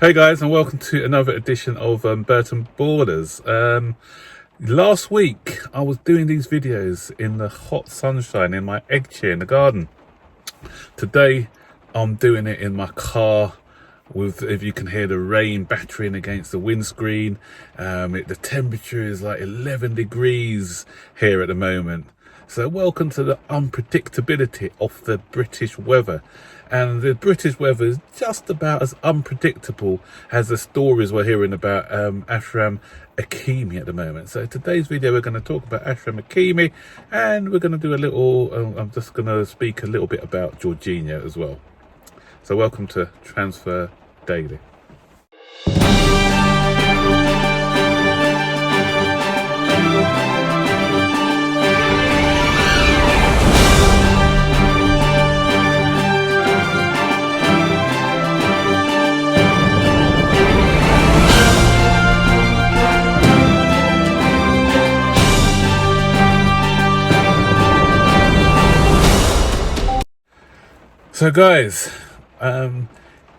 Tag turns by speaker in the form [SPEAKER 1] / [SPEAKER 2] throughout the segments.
[SPEAKER 1] Hey guys, and welcome to another edition of Burton Borders. Last week I was doing these videos in the hot sunshine in my egg chair in the garden. Today I'm doing it in my car with, if you can hear the rain battering against the windscreen. The temperature is like 11 degrees here at the moment. So welcome to the unpredictability of the British weather. And the British weather is just about as unpredictable as the stories we're hearing about Achraf Hakimi at the moment. So today's video we're going to talk about Achraf Hakimi, and we're going to do a little, I'm just going to speak a little bit about Jorginho as well. So welcome to Transfer Daily. So guys,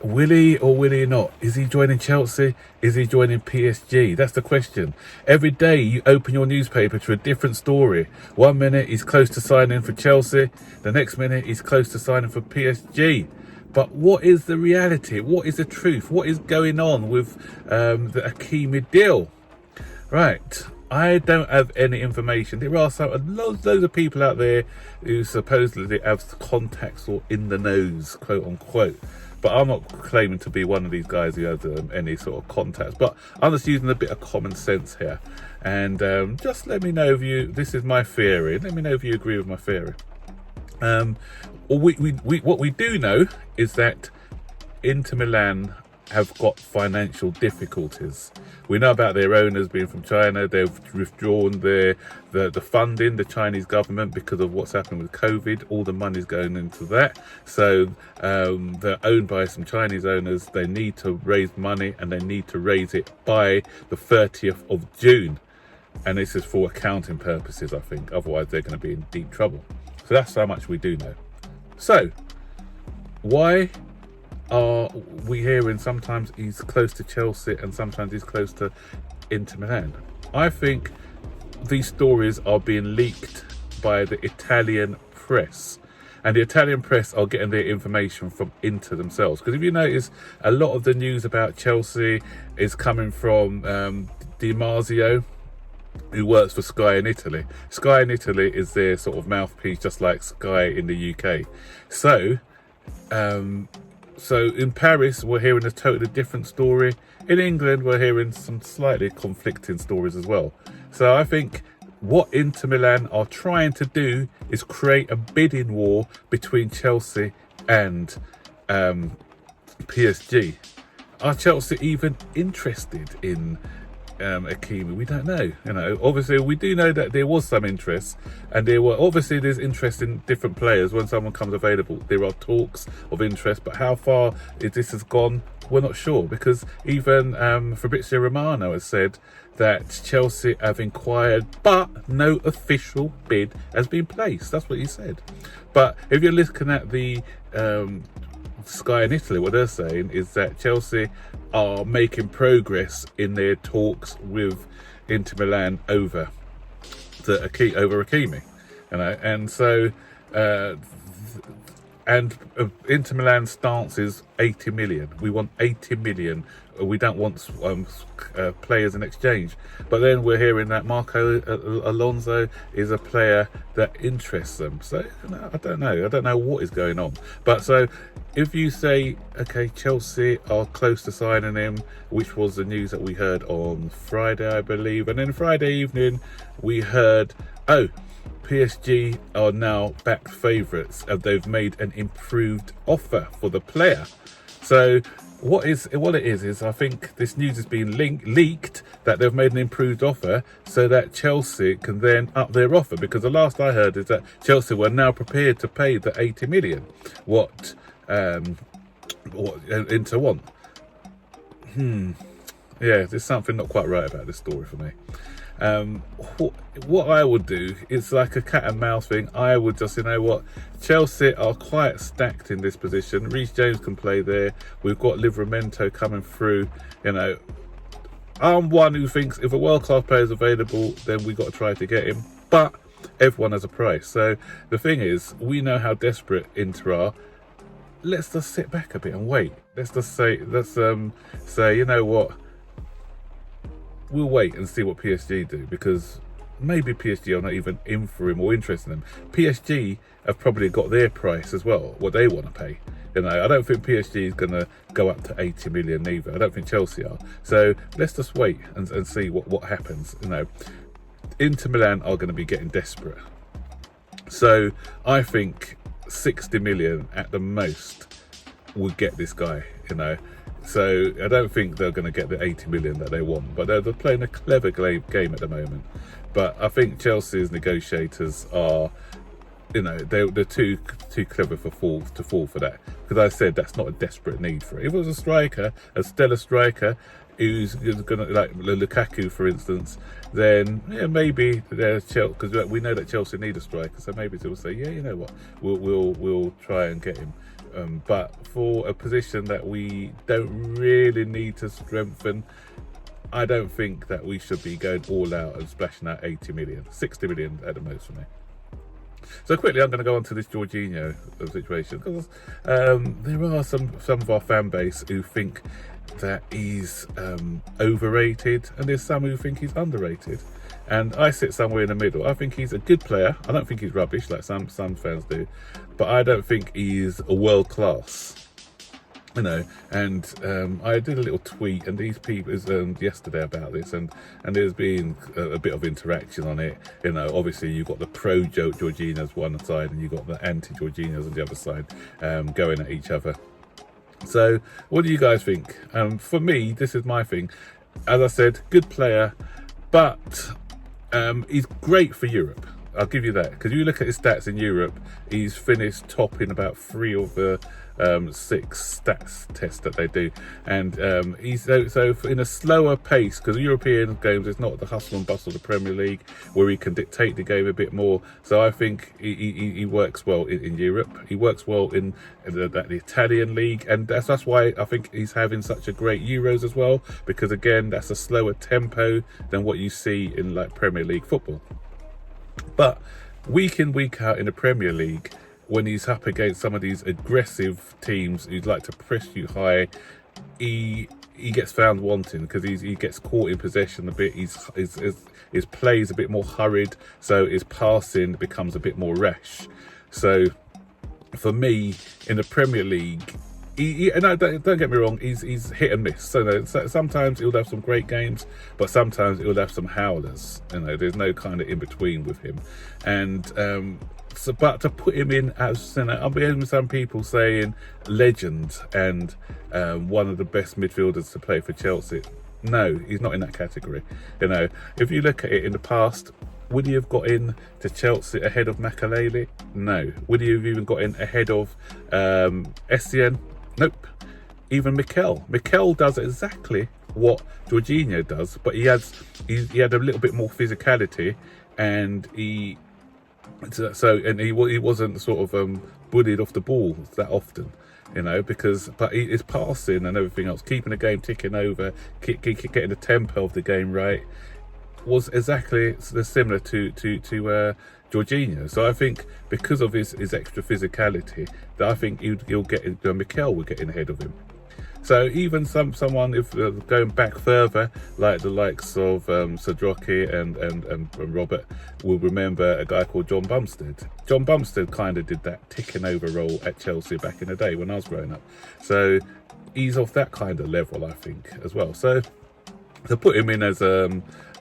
[SPEAKER 1] will he or will he not? Is he joining Chelsea? Is he joining PSG? That's the question. Every day you open your newspaper to a different story. 1 minute he's close to signing for Chelsea. The next minute he's close to signing for PSG. But what is the reality? What is the truth? What is going on with the Hakimi deal? Right. I don't have any information. There are loads of people out there who supposedly have contacts or in the nose, quote unquote. But I'm not claiming to be one of these guys who has any sort of contacts. But I'm just using a bit of common sense here. And just let me know if this is my theory. Let me know if you agree with my theory. What we do know is that Inter Milan have got financial difficulties. We know about their owners being from China. They've withdrawn the funding, the Chinese government, because of what's happened with COVID. All the money's going into that. So they're owned by some Chinese owners. They need to raise money, and they need to raise it by the 30th of June. And this is for accounting purposes, I think. Otherwise, they're going to be in deep trouble. So that's how much we do know. So why are we hearing sometimes he's close to Chelsea and sometimes he's close to Inter Milan? I think these stories are being leaked by the Italian press, and the Italian press are getting their information from Inter themselves. Because if you notice, a lot of the news about Chelsea is coming from Di Marzio, who works for Sky in Italy. Sky in Italy is their sort of mouthpiece, just like Sky in the UK. So in Paris, we're hearing a totally different story. In England, we're hearing some slightly conflicting stories as well. So I think what Inter Milan are trying to do is create a bidding war between Chelsea and PSG. Are Chelsea even interested in Hakimi? We don't know. Obviously we do know that there was some interest, and there's interest in different players. When someone comes available, there are talks of interest, but how far this has gone, we're not sure, because even Fabrizio Romano has said that Chelsea have inquired, but no official bid has been placed. That's what he said. But if you're looking at the Sky in Italy, what they're saying is that Chelsea are making progress in their talks with Inter Milan over Hakimi, and so Inter Milan's stance is 80 million. We want 80 million. We don't want players in exchange. But then we're hearing that Marco Alonso is a player that interests them. So I don't know what is going on. But so if you say, okay, Chelsea are close to signing him, which was the news that we heard on Friday, I believe, and then Friday evening we heard, PSG are now back favourites, and they've made an improved offer for the player. So what it is I think this news has been leaked that they've made an improved offer so that Chelsea can then up their offer, because the last I heard is that Chelsea were now prepared to pay the 80 million what Inter want. Yeah, there's something not quite right about this story for me. Um, what I would do is like a cat and mouse thing. I would just, you know what, Chelsea are quite stacked in this position. Reece James can play there. We've got Livramento coming through. You know, I'm one who thinks if a world-class player is available, then we've got to try to get him. But everyone has a price. So the thing is, we know how desperate Inter are. Let's just sit back a bit and wait. Let's just say, you know what, we'll wait and see what PSG do, because maybe PSG are not even in for him or interested in him. PSG have probably got their price as well, what they want to pay. You know, I don't think PSG is going to go up to 80 million either. I don't think Chelsea are. So let's just wait and see what happens. You know, Inter Milan are going to be getting desperate. So I think 60 million at the most would get this guy, you know. So I don't think they're going to get the 80 million that they want, but they're playing a clever game at the moment. But I think Chelsea's negotiators are, you know, they're too clever to fall for that. Because I said that's not a desperate need for it. If it was a striker, a stellar striker, who's going to, like Lukaku, for instance, then yeah, maybe they're Chelsea, because we know that Chelsea need a striker. So maybe they'll say, yeah, you know what, we'll try and get him. But for a position that we don't really need to strengthen, I don't think that we should be going all out and splashing out 80 million, 60 million at the most for me. So quickly, I'm going to go on to this Jorginho situation, because there are some of our fan base who think that he's overrated, and there's some who think he's underrated. And I sit somewhere in the middle. I think he's a good player. I don't think he's rubbish like some fans do, but I don't think he's a world class. You know, and I did a little tweet, and these people yesterday about this, and there's been a bit of interaction on it. You know, obviously you've got the pro Jorginho's one side, and you've got the anti Jorginho's on the other side, going at each other. So, what do you guys think? For me, this is my thing. As I said, good player, but he's great for Europe. I'll give you that, because you look at his stats in Europe, he's finished top in about 3 of the 6 stats tests that they do, and he's so in a slower pace, because European games is not the hustle and bustle of the Premier League where he can dictate the game a bit more. So I think he works well in Europe. He works well in the Italian league, and that's why I think he's having such a great Euros as well, because again, that's a slower tempo than what you see in like Premier League football. But week in, week out in the Premier League, when he's up against some of these aggressive teams who'd like to press you high, he gets found wanting, because he gets caught in possession a bit. His play is a bit more hurried, so his passing becomes a bit more rash. So for me, in the Premier League, and don't get me wrong, he's hit and miss. So sometimes he'll have some great games, but sometimes he'll have some howlers. You know, there's no kind of in between with him. And but to put him in as, you know, I'm hearing some people saying legend and one of the best midfielders to play for Chelsea. No, he's not in that category. You know, if you look at it in the past, would he have got in to Chelsea ahead of Makalele? No. Would he have even got in ahead of Essien? Nope. Even Mikel does exactly what Jorginho does, but he had a little bit more physicality, and he wasn't sort of bullied off the ball that often, you know, but his passing and everything else, keeping the game ticking over, getting the tempo of the game right, was exactly similar to Jorginho. So I think because of his extra physicality, that I think Mikel would get in ahead of him. So even someone, if going back further, like the likes of Sadroki and Robert, will remember a guy called John Bumstead. John Bumstead kind of did that ticking over role at Chelsea back in the day when I was growing up. So he's off that kind of level, I think, as well. So to put him in as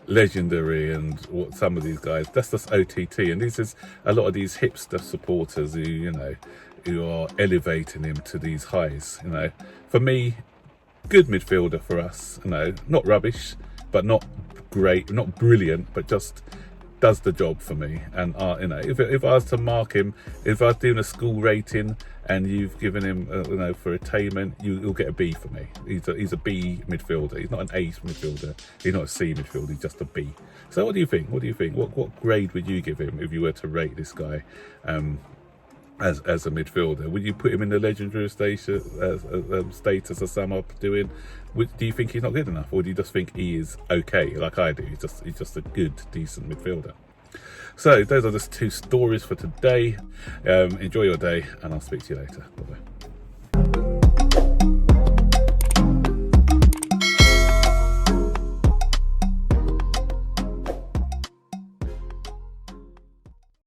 [SPEAKER 1] legendary and what some of these guys, that's just OTT, and this is a lot of these hipster supporters who are elevating him to these highs. You know, for me, good midfielder for us. You know, not rubbish, but not great, not brilliant, but just does the job for me. And you know, if I was to mark him, if I was doing a school rating and you've given him you know, for attainment, you'll get a B for me. He's a B midfielder. He's not an A midfielder. He's not a C midfielder. He's just a B. So what do you think? What grade would you give him if you were to rate this guy as a midfielder? Would you put him in the legendary status as some are doing? Do you think he's not good enough, or do you just think he is okay, like I do? He's just a good, decent midfielder. So those are just 2 stories for today. Enjoy your day, and I'll speak to you later. Bye bye.